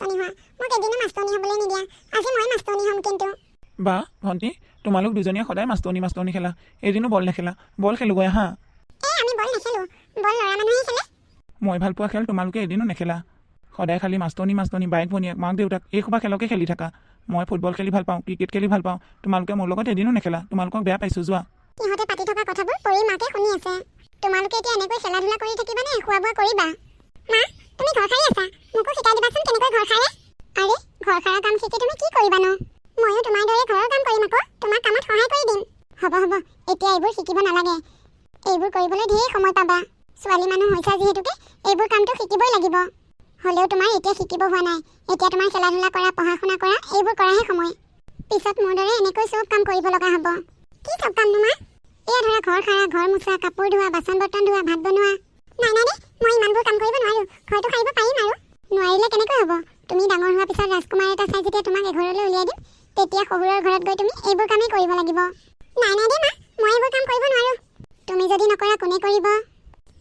মাষ্টৰনী হোৱা মোক এদিনো মাষ্টৰনী হ'বলৈ নিদিয়া আজি মই মাষ্টৰনী হ'ম কিন্তু বা ভণ্টি তোমালোক দুজনীয়ে সদায় মাষ্টৰনী খেলা এদিনো বল নেখেলা বল খেলোগৈ হা আমি বল নেখেলো বল ল'ৰা মানুহে খেলে মই ভাল পোৱা খেল তোমালোকে এদিনো নেখেলা সদায় খালি মাষ্টৰনী বাইক ভনীয়েক মাক দেউতাক এই সোপা খেলকে খেলি থাকা মই ফুটবল খেলি ভাল পাওঁ ক্ৰিকেট খেলি ভাল পাওঁ তোমালোকে মোৰ লগত এদিনো নেখেলা তোমালোকক বেয়া পাইছোঁ যোৱা সিহঁতে পাতি থকা কথাবোৰ পৰি মাকে শুনি আছে তোমালোকে এতিয়া এনেকৈ খেলা ধূলা কৰি থাকিবা নে খোৱা বোৱা কৰিবা মা তুমি ঘৰ সাৰি আছা মোকো শিকাই দিবাচোন কেনেকৈ ঘৰ সাৰে আৰে ঘৰ সাৰা কাম শিকি তুমি কি কৰিবা নো ময়ো তোমাৰ দৰে ঘৰৰ কাম কৰিম আকৌ তোমাক কামত সহায় কৰি দিম হ'ব এতিয়া এইবোৰ শিকিব নালাগে এইবোৰ কৰিবলৈ ঢেৰ সময় পাবা ছোৱালী মানুহ হৈছা যিহেতুকে এইবোৰ কামটো শিকিবই লাগিব হ'লেও তোমাৰ এতিয়া শিকিব হোৱা নাই এতিয়া তোমাৰ খেলা ধূলা কৰা পঢ়া শুনা কৰা এইবোৰ কৰাহে সময় পিছত মোৰ দৰে এনেকৈ চব কাম কৰিব লগা হ'ব কি চব কাম তোমাৰ এয়া ধৰা ঘৰ সাৰা ঘৰ মোচা কাপোৰ ধোৱা বাচন বৰ্তন ধোৱা ভাত বনোৱা নাই দে মই ইমানবোৰ কাম কৰিব নোৱাৰোঁ ঘৰটো সাৰিব পাৰিম আৰু নোৱাৰিলে কেনেকৈ হ'ব তুমি ডাঙৰ হোৱাৰ পিছত ৰাজকুমাৰ এটা চাই যেতিয়া তোমাক এঘৰলৈ উলিয়াই দিম তেতিয়া শহুৰৰ ঘৰত গৈ তুমি এইবোৰ কামেই কৰিব লাগিব নাই দে মা মই এইবোৰ কাম কৰিব নোৱাৰোঁ তুমি যদি নকৰা কোনে কৰিব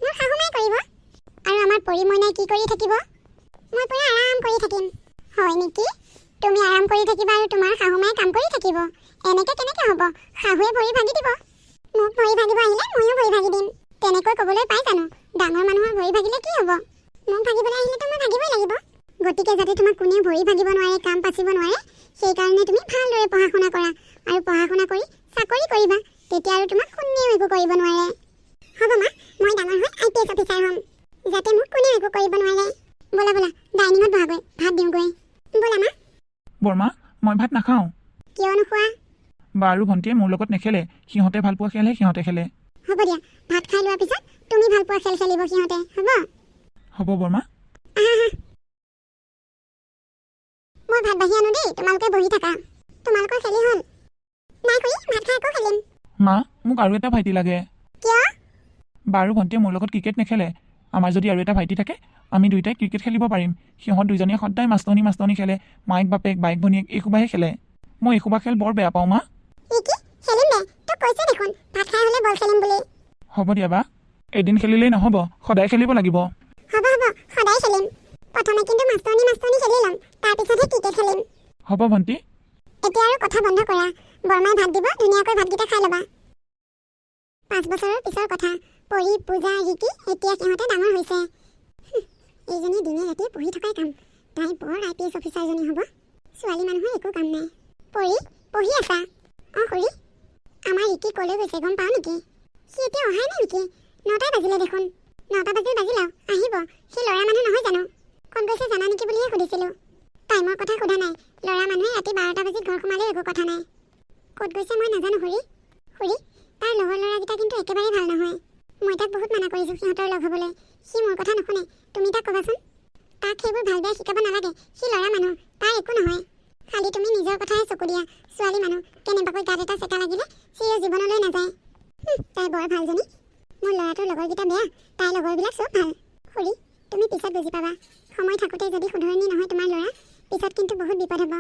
মোৰ শাহুমাই কৰিব আৰু আমাৰ পৰিমইনাই কি কৰি থাকিব মই পুৰা আৰাম কৰি থাকিম হয় নেকি তুমি আৰাম কৰি থাকিবা আৰু তোমাৰ শাহুমাই কাম কৰি থাকিব এনেকৈ কেনেকৈ হ'ব শাহুৱে ভৰি ভাগি দিব মোক ভৰি ভাগিব আহিলে ময়ো ভৰি ভাগি দিম তেনেকৈ ক'বলৈ পাই জানো ডাঙৰ মানুহৰ ভৰি ভাগিলে কি হ'ব মোক ভাগিবলৈ আহিলেতো মই ভাগিবই লাগিব গতিকে যাতে তোমাক কোনেও ভৰি ভাগিব নোৱাৰে কাম পাচিব নোৱাৰে সেইকাৰণে তুমি ভালদৰে পঢ়া শুনা কৰা আৰু পঢ়া শুনা কৰি চাকৰি কৰিবা তেতিয়া আৰু তোমাক কোনেও একো কৰিব নোৱাৰে হ'ব মা মই ডাঙৰ হৈ IPS অফিচাৰ হ'ম যাতে মোক কোনেও একো কৰিব নোৱাৰে ব'লা ডাইনিঙত বহাগৈ ভাত দিওঁগৈ ব'লা মা বৰমা মই ভাত নাখাওঁ কিয় নোখোৱা বা আৰু ভণ্টিয়ে মোৰ লগত নেখেলে সিহঁতে ভাল পোৱা খেলহে সিহঁতে খেলে হ'ব দিয়া ভাত খাই লোৱাৰ পিছত তুমি ভাল পোৱা খেল খেলিব সিহঁতে হ'ব বৰমা মই ভাত বাঢ়ি আনো দেই তোমালোকে বহি থাকা তোমালোকৰ খেলি হ'ল নাই কৰি ভাত খাই আকৌ খেলিম মা মোক আৰু এটা ভাইটি লাগে কিয় বা আৰু ভণ্টিয়ে মোৰ লগত ক্ৰিকেট নেখেলে আমাৰ যদি আৰু এটা ভাইটি থাকে আমি দুয়োটাই ক্ৰিকেট খেলিব পাৰিম সিহঁত দুইজনীয়ে সদায় মাষ্টৰনী খেলে মাইক বাপেক বাইক ভনীয়েক এইসোবাহে খেলে মই এইসোবা খেল বৰ বেয়া পাওঁ মা কি খেলিম দে তোক কৈছে দেখোন ভাত খাই হ'লে বল খেলিম বুলি হ'ব দিয়া বা এদিন খেলিলেই নহ'ব সদায় খেলিব লাগিব হ'ব সদায় খেলিম প্ৰথমে কিন্তু মাষ্টৰনী খেলি ল'ম তাৰপিছতহে ক্ৰিকেট খেলিম হ'ব ভণ্টি এতিয়া আৰু কথা বন্ধ কৰা বৰমাই ভাত দিব ধুনীয়াকৈ ভাতকেইটা খাই ল'বা 5 বছৰৰ পিছৰ কথা পঢ়ি পূজা ৰীতি এতিয়া সিহঁতে ডাঙৰ হৈছে এইজনী দিনে ৰাতিয়ে পঢ়ি থকাই কাম তাই বৰ IPS অফিচাৰজনী হ'ব ছোৱালী মানুহৰ একো কাম নাই পঢ়ি আছা খুৰী আমাৰ ৰীতি ক'লৈ গৈছে গম পাওঁ নেকি সি এতিয়া অহাই নাই নেকি 9টাই বাজিলে দেখোন 9টা বাজিল আহিব সি ল'ৰা মানুহ নহয় জানো ক'ত গৈছে জানা নেকি বুলিহে সুধিছিলোঁ টাইমৰ কথা সোধা নাই ল'ৰা মানুহে ৰাতি 12টা বাজিত ঘৰ সোমালেও একো কথা নাই ক'ত গৈছে মই নাজানো খুৰী তাৰ লগৰ ল'ৰাকেইটা কিন্তু একেবাৰে ভাল নহয় মই তাক বহুত মানা কৰিছোঁ সিহঁতৰ লগ হ'বলৈ সি মোৰ কথা নুশুনে তুমি তাক ক'বাচোন তাক সেইবোৰ ভাল বেয়া শিকাব নালাগে সি ল'ৰা মানুহ তাৰ একো নহয় খালি তুমি নিজৰ কথাহে চকু দিয়া ছোৱালী মানুহ কেনেবাকৈ গাত এটা চেকা লাগিলে চিৰ জীৱনলৈ নাযায় তাই বৰ ভালজনী মোৰ ল'ৰাটোৰ লগৰকেইটা বেয়া তাইৰ লগৰবিলাক চব ভাল খুৰী তুমি পিছত বুজি পাবা সময় থাকোঁতে যদি শুধৰণি নহয় তোমাৰ ল'ৰা পিছত কিন্তু বহুত বিপদ হ'ব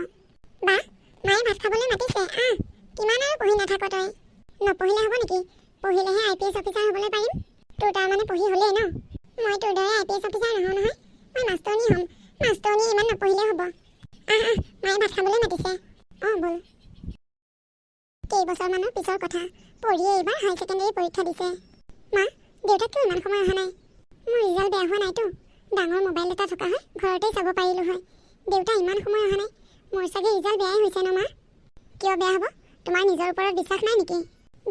বা মায়ে ভাত খাবলৈ মাতিছে কিমান আৰু পঢ়ি নাথাক তই নপঢ়িলে হ'ব নেকি পঢ়িলেহে IPS অফিচাৰ হ'বলৈ পাৰিম তোৰ তাৰমানে পঢ়ি হ'লেই ন মই তোৰ দৰে IPS অফিচাৰ নহওঁ নহয় মই মাষ্টৰনী হ'ম মাষ্টৰনী ইমান নপঢ়িলে হ'ব মায়ে ভাত খাবলৈ মাতিছে ব'ল কেইবছৰমানৰ পিছৰ কথা পঢ়িয়ে এইবাৰ হাই ছেকেণ্ডেৰী পৰীক্ষা দিছে মা দেউতাক কিয় ইমান সময় অহা নাই মোৰ ৰিজাল্ট বেয়া হোৱা নাইতো ডাঙৰ মোবাইল এটা থকা হয় ঘৰতেই চাব পাৰিলোঁ হয় দেউতা ইমান সময় অহা নাই মোৰ চাগে ৰিজাল্ট বেয়াই হৈছে ন মা কিয় বেয়া হ'ব তোমাৰ নিজৰ ওপৰত বিশ্বাস নাই নেকি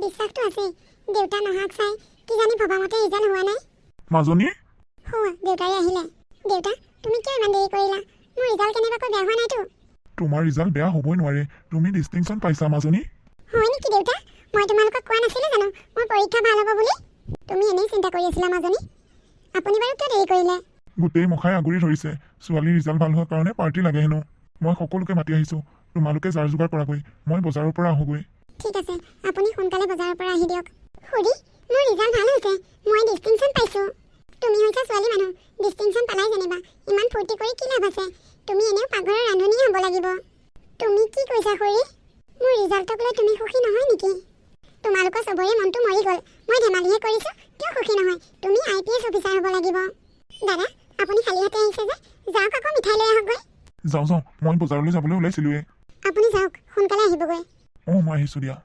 বিশ্বাসটো আছেই দেউতা নহাক চাই কি জানি ভবামতে ৰিজাল্ট হোৱা নাই মাজনী দেউতাই আহিলে দেউতা তুমি কিয় ইমান দেৰি কৰিলা মোৰ ৰিজাল্ট কেনেবাকৈ বেয়া হোৱা নাইতো তোমাৰ ৰিজাল্ট বেয়া হ'বই নোৱাৰে তুমি ডিষ্টিংশ্যন পাইছা মাজনী হয় নেকি দেউতা মই তোমালোকক কোৱা নাছিলোঁ জানো মোৰ পৰীক্ষা ভাল হ'ব বুলি তুমি এনেই চিন্তা কৰি আছিলা মাজনী আপুনি বাৰু কিয় দেৰি কৰিলে গোটেই মুখাই আগুৰি ধৰিছে ছোৱালীৰ ৰিজাল্ট ভাল হোৱাৰ কাৰণে পাৰ্টি লাগে হেনো মই সকলোকে মাতি আহিছোঁ তোমালোকে যাৰ যোগাৰ কৰাগৈ মই বজাৰৰ পৰা আহোগৈ ঠিক আছে আপুনি সোনকালে বজাৰৰ পৰা আহি দিয়ক খুৰী মোৰ ৰিজাল্ট ভাল হৈছে মই ডিষ্টিংশ্যন পাইছোঁ তুমি হৈছা ছোৱালী মানুহ ডিষ্টিংশ্যন পালাই যেনিবা ইমান ফূৰ্তি কৰি কি লাভ আছে তুমি এনেও পাকঘৰৰ ৰান্ধনীয়ে হ'ব লাগিব তুমি কি কৈছা খুৰী মোৰ ৰিজাল্টক লৈ তুমি সুখী নহয় নেকি তোমালোকৰ চবৰে মনটো মৰি গ'ল মই ধেমালিহে কৰিছোঁ কিয় সুখী নহয় তুমি IPS অফিচাৰ হ'ব লাগিব দাদা আপুনি খালী হাতে আহিছে যে যাওক আকৌ মিঠাই লৈ আহকগৈ যাওঁ যাওঁ, মই বজাৰলৈ যাবলৈ ওলাইছিলোঁৱে। আপুনি যাওক, সোনকালে আহিবগৈ। অঁ মই আহিছোঁ দিয়া।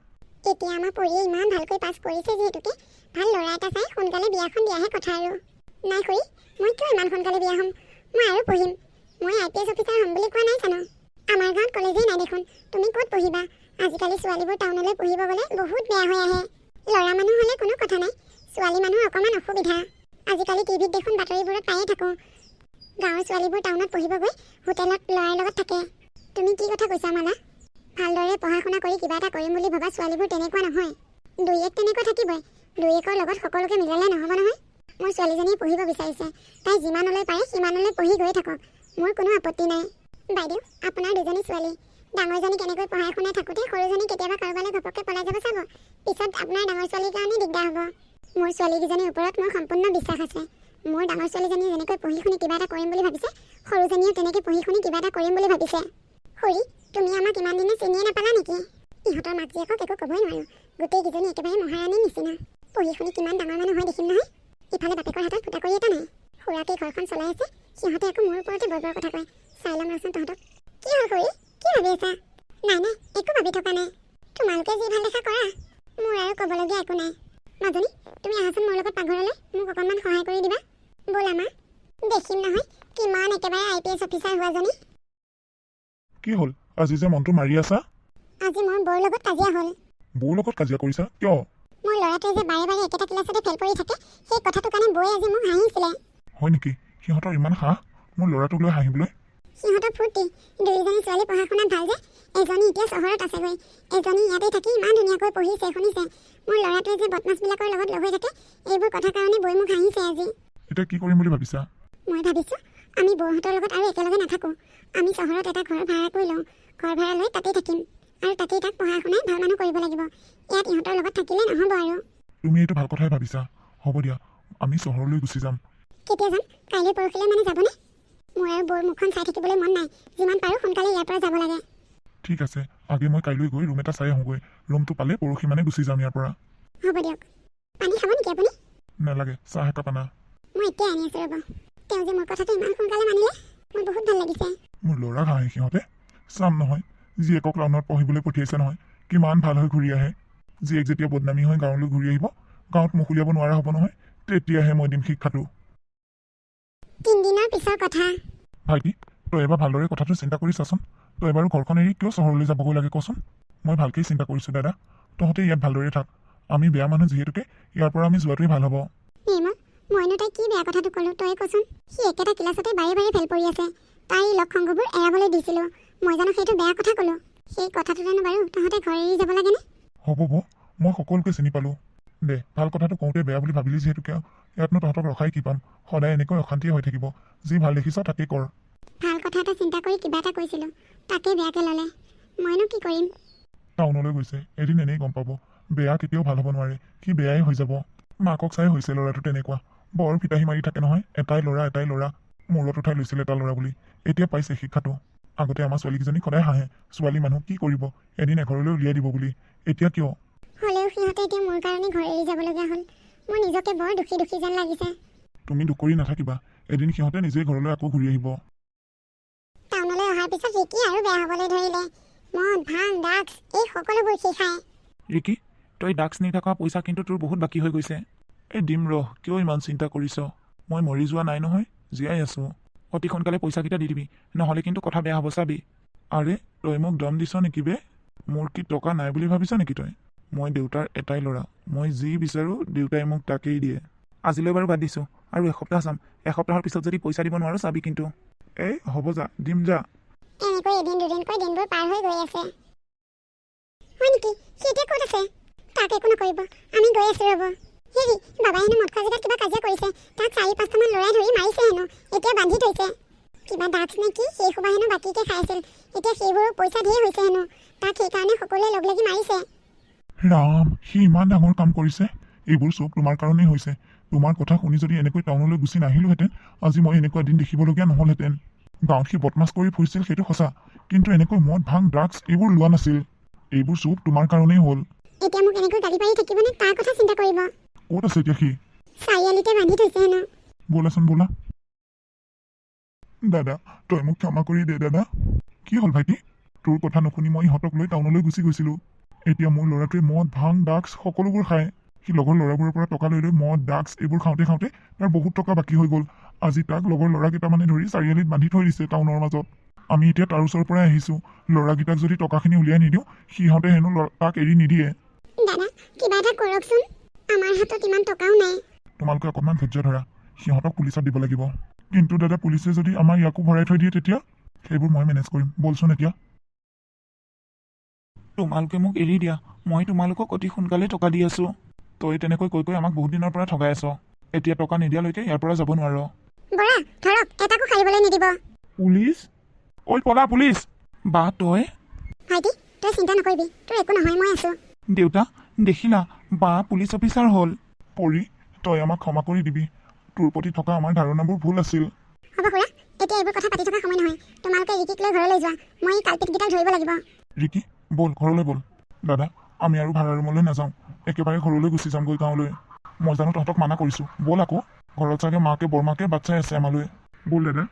এতিয়া আমাৰ পৰিয়ে ইমান ভালকৈ পাছ কৰিছে যিহেতুকে ভাল ল'ৰা এটা চাই সোনকালে বিয়াখন দিয়াহে কথা আৰু। নাই খুৰী, মই কিয় ইমান সোনকালে বিয়া হ'ম? মই আৰু পঢ়িম। মই IPS অফিচাৰ হ'ম বুলি কোৱা নাই জানো? আমাৰ গাঁৱত কলেজেই নাই দেখোন। তুমি ক'ত পঢ়িবা? আজিকালি ছোৱালীবোৰ টাউনলৈ পঢ়িব গ'লে বহুত বেয়া হৈ আহে। ল'ৰা মানুহ হ'লে কোনো কথা নাই, ছোৱালী মানুহ অকণমান অসুবিধা। আজিকালি টিভিত দেখোন বাতৰিবোৰত পায়ে থাকোঁ, গাঁৱৰ ছোৱালীবোৰ টাউনত পঢ়িব গৈ হোটেলত ল'ৰাৰ লগত থাকে। তুমি কি কথা কৈছা মালা? ভালদৰে পঢ়া শুনা কৰি কিবা এটা কৰিম বুলি ভবা ছোৱালীবোৰ তেনেকুৱা নহয়। দুই এক তেনেকুৱা থাকিবই। দুই একৰ লগত সকলোকে মিলালে নহ'ব নহয়। মোৰ ছোৱালীজনীয়ে পঢ়িব বিচাৰিছে, তাই যিমানলৈ পাৰে সিমানলৈ পঢ়ি গৈ থাকক, মোৰ কোনো আপত্তি নাই। বাইদেউ, আপোনাৰ দুজনী ছোৱালী, ডাঙৰজনী কেনেকৈ পঢ়াই শুনাই থাকোঁতে সৰুজনী কেতিয়াবা কাৰোবালৈ ঘপককৈ পলাই যাব চাব। পিছত আপোনাৰ ডাঙৰ ছোৱালীৰ কাৰণে দিগদাৰ হ'ব। মোৰ ছোৱালীকেইজনীৰ ওপৰত মোৰ সম্পূৰ্ণ বিশ্বাস আছে। মোৰ ডাঙৰ ছোৱালীজনীয়ে যেনেকৈ পঢ়ি শুনি কিবা এটা কৰিম বুলি ভাবিছে, সৰুজনীয়েও তেনেকৈ পঢ়ি শুনি কিবা এটা কৰিম বুলি ভাবিছে। খুৰী, তুমি আমাক ইমান দিনে চিনিয়ে নাপালা নেকি? ইহঁতৰ মাক জীয়েকক একো ক'বই নোৱাৰোঁ, গোটেইকেইজনী একেবাৰে মহাৰাণীৰ নিচিনা। পঢ়ি শুনি কিমান ডাঙৰ মানুহ হয় দেখিম নহয়। ইফালে বাপেকৰ হাতত ফুটাকৰি এটা নাই, খুৰাকেই ঘৰখন চলাই আছে, সিহঁতে আকৌ মোৰ ওপৰতে বৰ বৰ কথা কয়। চাই ল'ম ৰচোন তহঁতক। কি হ'ল খুৰী, কি ভাবি আছা? নাই নাই, একো ভাবি থকা নাই। তোমালোকে যি ভাল দেখা কৰা, মোৰ আৰু ক'বলগীয়া একো নাই। মাজনী, তুমি আহাচোন মোৰ লগত পাকঘৰলৈ, মোক অকণমান সহায় কৰি দিবা। ব'লা মা, দেখিম নহয় কিমান একেবাৰে IPS অফিচাৰ হোৱাজনী। কি হ'ল, আজি যে মনটো মাৰি আছা? আজি মোৰ বৌৰ লগত কাজিয়া হ'ল। বৌৰ লগত কাজিয়া কৰিছা? কিয়? মোৰ ল'ৰাটোৱে যে বাৰে বাৰে একেটা ক্লাছতে ফেল কৰি থাকে, সেই কথাটোৰ কাৰণে বৌয়ে আজি মোক হাঁহিছিলে। হয় নেকি? সিহঁতৰ ইমান সাহ মোৰ ল'ৰাটোক লৈ হাঁহিবলৈ? সিহঁতৰ ফূৰ্তি, দুয়োজনী ছোৱালী পঢ়া শুনাত ভাল যে। এজনী এতিয়া চহৰত আছেগৈ, এজনী ইয়াতে থাকি ইমান ধুনীয়াকৈ পঢ়িছে শুনিছে। মোৰ ল'ৰাটোৱে যে বদমাছবিলাকৰ লগত লগ হৈ থাকে, এইবোৰ কথাৰ কাৰণে বৌয়ে মোক হাঁহিছে আজি। এতিয়া কি কৰিম বুলি ভাবিছা? মই ভাবিছোঁ আমি বৌহঁতৰ লগত আৰু একেলগে নাথাকোঁ। আমি চহৰত এটা ঘৰ ভাড়া কৰি লওঁ, ঘৰ ভাড়া লৈ তাতেই থাকিম, আৰু তাতেই তাক পঢ়া শুনাই ভাল মানুহ কৰিব লাগিব। ইয়াত ইহঁতৰ লগত থাকিলে নহ'ব আৰু। তুমি এইটো ভাল কথাই ভাবিছা। হ'ব দিয়া, আমি চহৰলৈ গুচি যাম। কেতিয়া যাম? কাইলৈ পৰহিলৈ মানে যাবনে? মোৰ আৰু বৌৰ মুখখন চাই থাকিবলৈ মন নাই, যিমান পাৰোঁ সোনকালে ইয়াৰ পৰা যাব লাগে। ঠিক আছে, আগে মই কাইলৈ গৈ ৰুম এটা চাই আহোঁগৈ। ৰুমটো পালে পৰহি মানে গুচি যাম ইয়াৰ পৰা। হ'ব দিয়ক। পানী খাব নেকি আপুনি? নালাগে, চাহ একাপ আনা। মই এতিয়া আনি আছোঁ ৰ'ব। তেওঁ যে মোৰ কথাটো ইমান সোনকালে মানিলে, মোৰ বহুত ভাল লাগিছে। মোৰ ল'ৰাক হাঁহে সিহঁতে। চাম নহয়, জীয়েকক টাউনত পঢ়িবলৈ পঠিয়াইছে নহয়, কিমান ভাল হৈ ঘূৰি আহে। জীয়েক যেতিয়া বদনামী হৈ গাঁৱলৈ ঘূৰি আহিব, গাঁৱত মুখ উলিয়াব নোৱাৰা হ'ব নহয়, তেতিয়াহে মই দিম শিক্ষাটো। 3 দিনৰ পিছৰ কথা। ভাইটি, তই এবাৰ ভালদৰে কথাটো চিন্তা কৰি চাচোন। তই এবাৰো ঘৰখন এৰি কিয় চহৰলৈ যাবগৈ লাগে কচোন? মই ভালকেই চিন্তা কৰিছোঁ দাদা, তহঁতে ইয়াত ভালদৰে থাক। আমি বেয়া মানুহ যিহেতুকে ইয়াৰ পৰা আমি যোৱাটোৱেই ভাল হ'ব। নিৰ্মল, মইনো তাই কি বেয়া কথাটো ক'লোঁ তই কচোন? সি একেটা ক্লাছতে বাৰে বাৰে ফেল পৰি আছে, তাই লগ সংগবোৰ এৰাবলৈ দিছিলোঁ। মই জানো সেইটো বেয়া কথা ক'লোঁ? সেই কথাটোতেনো বাৰু তহঁতে ঘৰ এৰি যাব লাগেনে? হ'ব বৌ, মই সকলোকে চিনি পালোঁ। দে, ভাল কথাটো কওঁতে বেয়া বুলি ভাবিলি যিহেতুকে ইয়াতনো তহঁতক ৰখাই কি পাম? সদায় এনেকৈ অশান্তিয়ে হৈ থাকিব। যি ভাল দেখিছ তাকেই কৰ। ভাল কথা এটা চিন্তা কৰি কিবা এটা কৈছিলোঁ, তাকেই বেয়াকৈ ল'লে। মইনো কি কৰিম? টাউনলৈ গৈছে, এদিন এনেই গম পাব। বেয়া কেতিয়াও ভাল হ'ব নোৱাৰে, সি বেয়াই হৈ যাব। মাকক চাই হৈছে ল'ৰাটো তেনেকুৱা। বৰ ফিতাহী মাৰি থাকে নহয়, এটাই ল'ৰা। মূৰত উঠাই লৈছিল এটা ল'ৰা বুলি। এতিয়া পাইছে শিক্ষাটো। আগতে আমাৰ ছোৱালীকেইজনী সদায় হাঁহে, ছোৱালী মানুহ কি কৰিব, এদিন এঘৰলৈ উলিয়াই দিব বুলি। এতিয়া কিয়? হ'লেও সিহঁতে এতিয়া মোৰ কাৰণে ঘৰ এৰি যাবলগীয়া হ'ল। মোৰ নিজকে বৰ দুখী দুখী যেন লাগিছে। তুমি দুখ কৰি নাথাকিবা, এদিন সিহঁতে নিজেই ঘৰলৈ আকৌ ঘূৰি আহিব। টাউনলৈ অহাৰ পিছত ৰিকি আৰু বেয়া হ'বলৈ ধৰিলে। মদ, ভাং, ড্ৰাগছ এই সকলোবোৰ সি খায়। ৰিকি, তই ড্ৰাগছ নি থকা পইচা কিন্তু তোৰ বহুত বাকী হৈ গৈছে। এই দিম ৰহ, কিয় ইমান চিন্তা কৰিছ? মই মৰি যোৱা নাই নহয়, জীয়াই আছোঁ। অতি সোনকালে পইচাকেইটা দি দিবি, নহ'লে কিন্তু কথা বেয়া হ'ব চাবি। আৰে, তই মোক দম দিছ নেকি বে? মোৰ কি টকা নাই বুলি ভাবিছ নেকি তই? মই দেউতাৰ এটাই ল'ৰা, মই যি বিচাৰোঁ দেউতাই মোক তাকেই দিয়ে। আজিলৈ বাৰু বাদ দিছোঁ, আৰু এসপ্তাহ চাম। এসপ্তাহৰ পিছত যদি পইচা দিব নোৱাৰোঁ চাবি কিন্তু। এই হ'ব যা, দিম যা। এনেকৈ এদিন দুদিনকৈ দিনবোৰ পাৰ হৈ গৈ আছে। হয় নেকি? সি এতিয়া ক'ত আছে? তাক একো নকৰিব, আমি গৈ আছোঁ ৰ'ব। হেৰি, বাবাই হেনো মদ খোৱা জেগাত কিবা কাজিয়া কৰিছে, তাক 4-5টামান ল'ৰাই ধৰি মাৰিছে হেনো, এতিয়া বান্ধি থৈছে। কিবা ড্ৰাগছ নে কি সেই সোপা হেনো বাকীকৈ খাই আছিল, এতিয়া সেইবোৰৰ পইচা ধেৰ হৈছে হেনো, তাক সেইকাৰণে সকলোৱে লগ লাগি মাৰিছে। ৰাম, সি ইমান ডাঙৰ কাম কৰিছে। এইবোৰ চব তোমাৰ কাৰণেই হৈছে। তোমাৰ কথা শুনি যদি এনেকৈ টাউনলৈ গুচি নাহিলোহেঁতেন, আজি মই এনেকুৱা দিন দেখিবলগীয়া নহ'লহেঁতেন। গাঁৱত সি বদমাছ কৰি ফুৰিছিল সেইটো সঁচা, কিন্তু এনেকৈ মদ, ভাং, ড্ৰাগছ এইবোৰ লোৱা নাছিল। এইবোৰ চব তোমাৰ কাৰণেই হ'ল। এতিয়া মোক এনেকৈ গালি পাৰি থাকিবনে তাৰ কথা চিন্তা কৰিব? ক'ত আছে এতিয়া সি? 4আলিতে বান্ধি থৈছে হেনো। ব'লাচোন ব'লা। দাদা তই মোক ক্ষমা কৰি দে দাদা কি হ'ল ভাইটি তোৰ কথা নুশুনি মই ইহঁতক লৈ টাউনলৈ গুচি গৈছিলোঁ এতিয়া মোৰ ল'ৰাটোৱে মদ ভাং ড্ৰাগছ সকলোবোৰ খায় সি লগৰ ল'ৰাবোৰৰ পৰা টকা লৈ মদ ড্ৰাগছ এইবোৰ খাওঁতে খাওঁতে তাৰ বহুত টকা বাকী হৈ গ'ল আজি তাক লগৰ ল'ৰাকেইটামানে ধৰি চাৰিআলিত বান্ধি থৈ দিছে টাউনৰ মাজত আমি এতিয়া তাৰ ওচৰৰ পৰাই আহিছোঁ ল'ৰাকেইটাক যদি টকাখিনি উলিয়াই নিদিওঁ সিহঁতে হেনো তাক এৰি নিদিয়ে দাদা কিবা এটা কৰকচোন আমাৰ হাতত ইমান টকাও নাই তোমালোকে অকণমান ধৈৰ্য ধৰা সিহঁতক পুলিচত দিব লাগিব কিন্তু দাদা পুলিচে যদি আমাৰ ইয়াকো ভৰাই থৈ দিয়ে তেতিয়া সেইবোৰ মই মেনেজ কৰিম বলচোন এতিয়া তোমালোকে মোক এৰি দিয়া মই তোমালোকক অতি সোনকালে টকা দি আছোঁ তই তেনেকৈ কৈ কৈ আমাক বহুত দিনৰ পৰা ঠগাই আছ এতিয়া টকা নিদিয়ালৈকে ইয়াৰ পৰা যাব নোৱাৰ বৰা ধৰক এটাকো সাৰিবলৈ নিদিব পুলিচ ঐ পলা পুলিচ বা তই ভাইটি তই চিন্তা নকৰিবি তোৰ একো নহয় মই আছোঁ দেউতা দেখিলা বা পুলিচ অফিচাৰ হ'ল পৰি তই আমাক ক্ষমা কৰি দিবি তোৰ প্ৰতি থকা আমাৰ ধাৰণাবোৰ ভুল আছিল হ'ব খুৰা এতিয়া এইবোৰ কথা পাতি থকা সময় নহয় তোমালোকে ৰিকিক লৈ ঘৰলৈ যোৱা মই এই কালপিতকেইটাক ধৰিব লাগিব ৰিকি ব'ল ঘৰলৈ ব'ল দাদা আমি আৰু ভাড়া ৰুমলৈ নাযাওঁ একেবাৰে ঘৰলৈ গুচি যামগৈ গাঁৱলৈ মই জানো তহঁতক মানা কৰিছোঁ ব'ল আকৌ ঘৰত চাগে মাকে বৰমাকে বাচ্ছাই আছে আমালৈ ব'ল দাদা